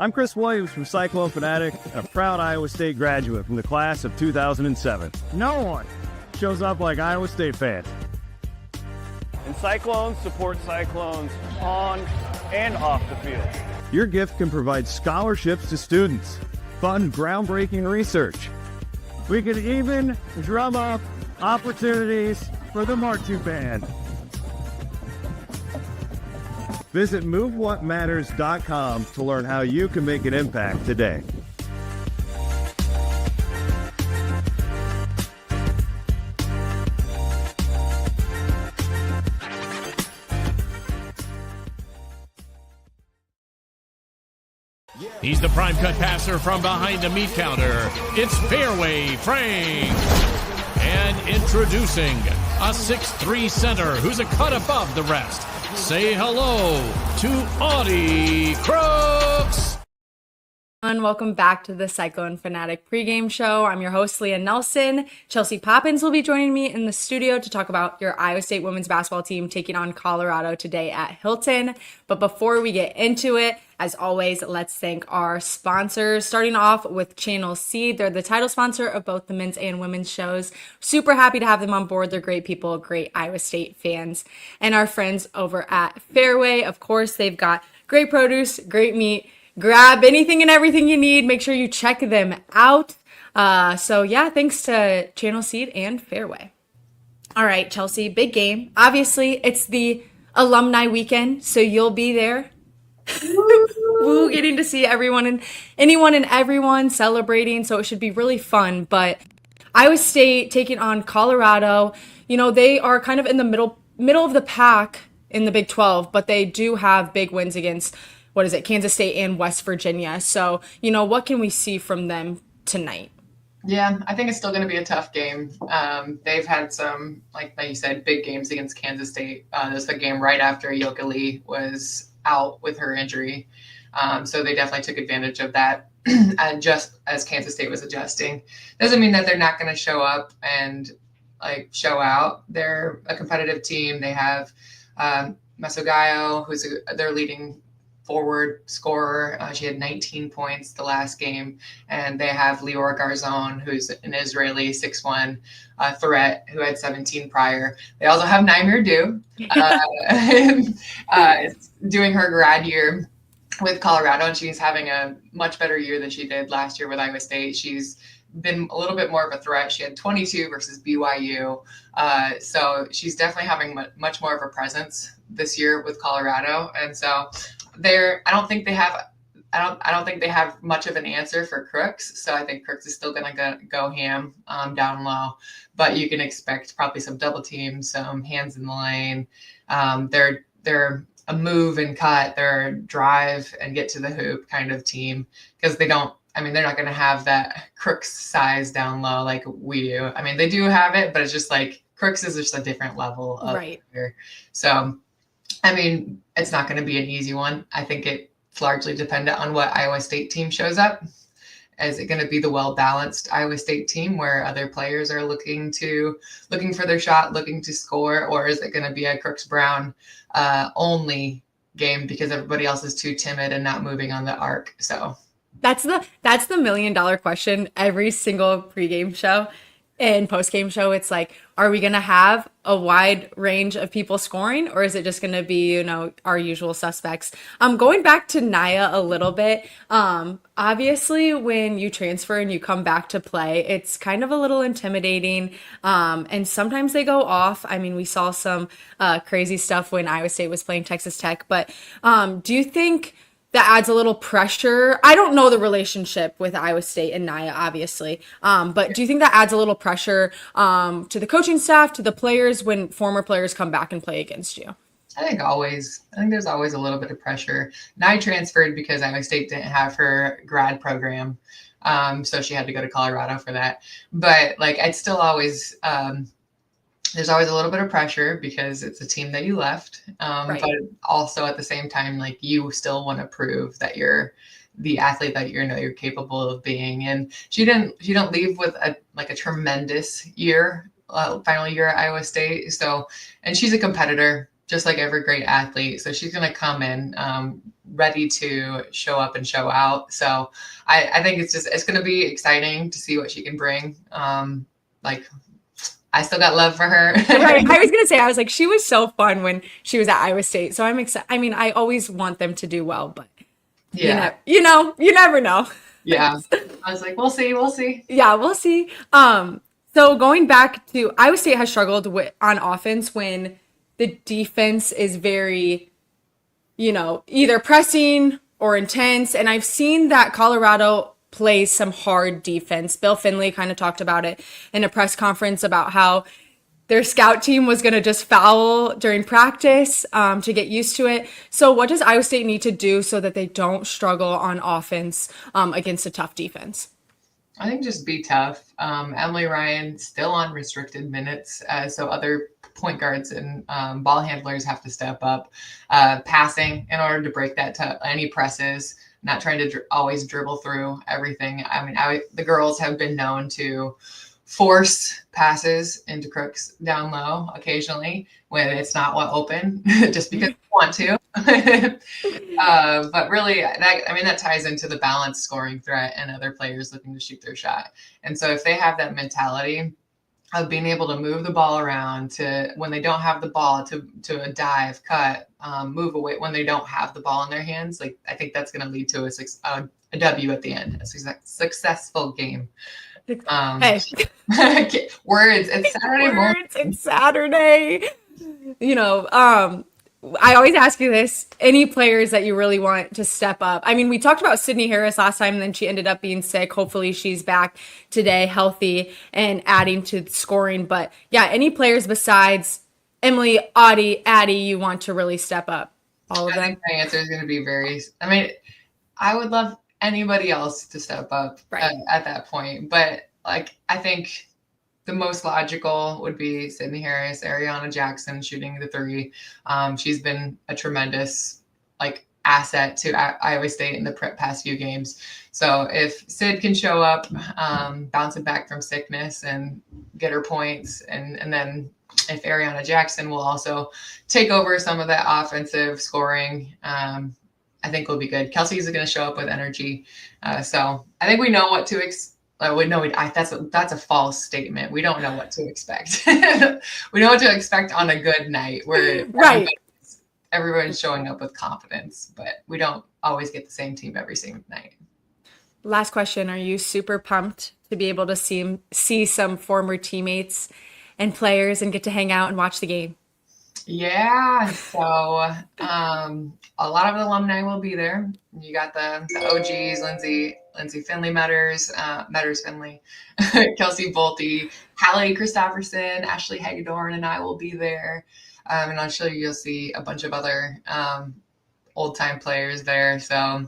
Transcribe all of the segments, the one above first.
I'm Chris Williams from Cyclone Fanatic, and a proud Iowa State graduate from the class of 2007. No one shows up like Iowa State fans. And Cyclones support Cyclones on and off the field. Your gift can provide scholarships to students, fund groundbreaking research. We could even drum up opportunities for the marching band. Visit MoveWhatMatters.com to learn how you can make an impact today. He's the prime cut passer from behind the meat counter. It's Fairway Frank. And introducing a 6'3" center who's a cut above the rest. Say hello to Audie Crooks. And welcome back to the Cyclone Fanatic pregame show. I'm your host, Leah Nelson. Chelsea Poppens will be joining me in the studio to talk about your Iowa State women's basketball team taking on Colorado today at Hilton. But before we get into it, as always, let's thank our sponsors, starting off with Channel Seed. They're the title sponsor of both the men's and women's shows. Super happy to have them on board. They're great people, great Iowa State fans. And our friends over at Fairway, of course, they've got great produce, great meat. Grab anything and everything you need. Make sure you check them out. So yeah, thanks to Channel Seed and Fairway. All right, Chelsea, big game. Obviously, it's the alumni weekend, so you'll be there. Woo, getting to see everyone and anyone and everyone celebrating, so it should be really fun. But Iowa State taking on Colorado, you know, they are kind of in the middle of the pack in the Big 12, but they do have big wins against Kansas State and West Virginia. So, you know, what can we see from them tonight? Yeah, I think it's still going to be a tough game. They've had some, like you said, big games against Kansas State. This was the game right after Yoka Lee was out with her injury. So they definitely took advantage of that. And just as Kansas State was adjusting, doesn't mean that they're not going to show up and show out. They're a competitive team. They have Masogayo, who's their leading forward scorer. She had 19 points the last game. And they have Lior Garzon, who's an Israeli 6'1" threat who had 17 prior. They also have Naimir Du, doing her grad year with Colorado, and she's having a much better year than she did last year with Iowa State. She's been a little bit more of a threat. She had 22 versus BYU. So she's definitely having much more of a presence this year with Colorado. And so I don't think they have much of an answer for Crooks. So I think Crooks is still going to go ham down low, but you can expect probably some double teams, some hands in the lane. They're a move and cut, they're drive and get to the hoop kind of team, because they're not going to have that Crooks size down low like we do. I mean, they do have it, but it's just like Crooks is just a different level of player. So I mean, it's not going to be an easy one. I think it's largely dependent on what Iowa State team shows up. Is it going to be the well-balanced Iowa State team where other players are looking for their shot, looking to score, or is it going to be a Crooks-Brown only game because everybody else is too timid and not moving on the arc? So that's the $1 million question every single pregame show and postgame show. It's like, are we going to have a wide range of people scoring, or is it just going to be, you know, our usual suspects? Going back to Naya a little bit, obviously when you transfer and you come back to play, it's kind of a little intimidating. And sometimes they go off. I mean, we saw some crazy stuff when Iowa State was playing Texas Tech, but do you think that adds a little pressure? I don't know the relationship with Iowa State and Naya, obviously. But do you think that adds a little pressure to the coaching staff, to the players, when former players come back and play against you? I think there's always a little bit of pressure. Naya transferred because Iowa State didn't have her grad program. So she had to go to Colorado for that. But it's still always, there's always a little bit of pressure because it's a team that you left. But also at the same time, you still want to prove that you're the athlete that you're capable of being. And she didn't leave with a tremendous year, final year at Iowa State. So, and she's a competitor. just like every great athlete. So she's going to come in ready to show up and show out. So I think it's going to be exciting to see what she can bring. I still got love for her. Right. I was going to say, I was like, she was so fun when she was at Iowa State. So I'm excited. I mean, I always want them to do well, but yeah, you never know. Yeah. I was like, we'll see. Yeah, we'll see. So going back to Iowa State has struggled on offense when the defense is very, either pressing or intense. And I've seen that Colorado plays some hard defense. Bill Finley kind of talked about it in a press conference about how their scout team was going to just foul during practice to get used to it. So what does Iowa State need to do so that they don't struggle on offense against a tough defense? I think just be tough. Emily Ryan still on restricted minutes, so other point guards and ball handlers have to step up, passing in order to break any presses, not trying to always dribble through everything. I mean, the girls have been known to force passes into Crooks down low occasionally when it's not open, just because they want to. But really, that ties into the balanced scoring threat and other players looking to shoot their shot. And so if they have that mentality of being able to move the ball around to when they don't have the ball to a dive, cut, move away when they don't have the ball in their hands, I think that's going to lead to a W at the end, a successful game. Hey, words. It's Saturday morning. It's Saturday. I always ask you this: any players that you really want to step up? I mean, we talked about Sydney Harris last time, and then she ended up being sick. Hopefully, she's back today, healthy and adding to scoring. But yeah, any players besides Emily, Addie, you want to really step up? All of them. I think my answer is going to be I would love anybody else to step up at that point. But I think the most logical would be Sydney Harris, Ariana Jackson shooting the three. She's been a tremendous asset to Iowa State in the past few games. So if Sid can show up, bouncing back from sickness and get her points, and then if Ariana Jackson will also take over some of that offensive scoring, I think we'll be good. Kelsey's going to show up with energy. So I think we know what to expect. That's a false statement. We don't know what to expect. We know what to expect on a good night where everybody's showing up with confidence, but we don't always get the same team every single night. Last question. Are you super pumped to be able to see some former teammates and players and get to hang out and watch the game? Yeah, so a lot of the alumni will be there. You got the OGs, Lindsay Finley Metters Finley, Kelsey Bolte, Hallie Christopherson, Ashley Hagedorn, and I will be there. And I'm sure you'll see a bunch of other old-time players there. So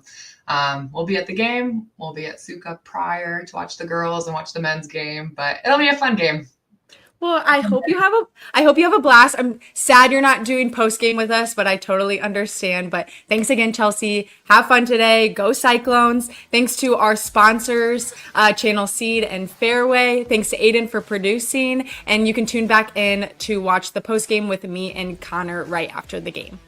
we'll be at the game. We'll be at Suka prior to watch the girls and watch the men's game. But it'll be a fun game. Well, I hope you have a blast. I'm sad you're not doing post game with us, but I totally understand. But thanks again, Chelsea. Have fun today. Go Cyclones. Thanks to our sponsors, Channel Seed and Fairway. Thanks to Aiden for producing. And you can tune back in to watch the post game with me and Connor right after the game.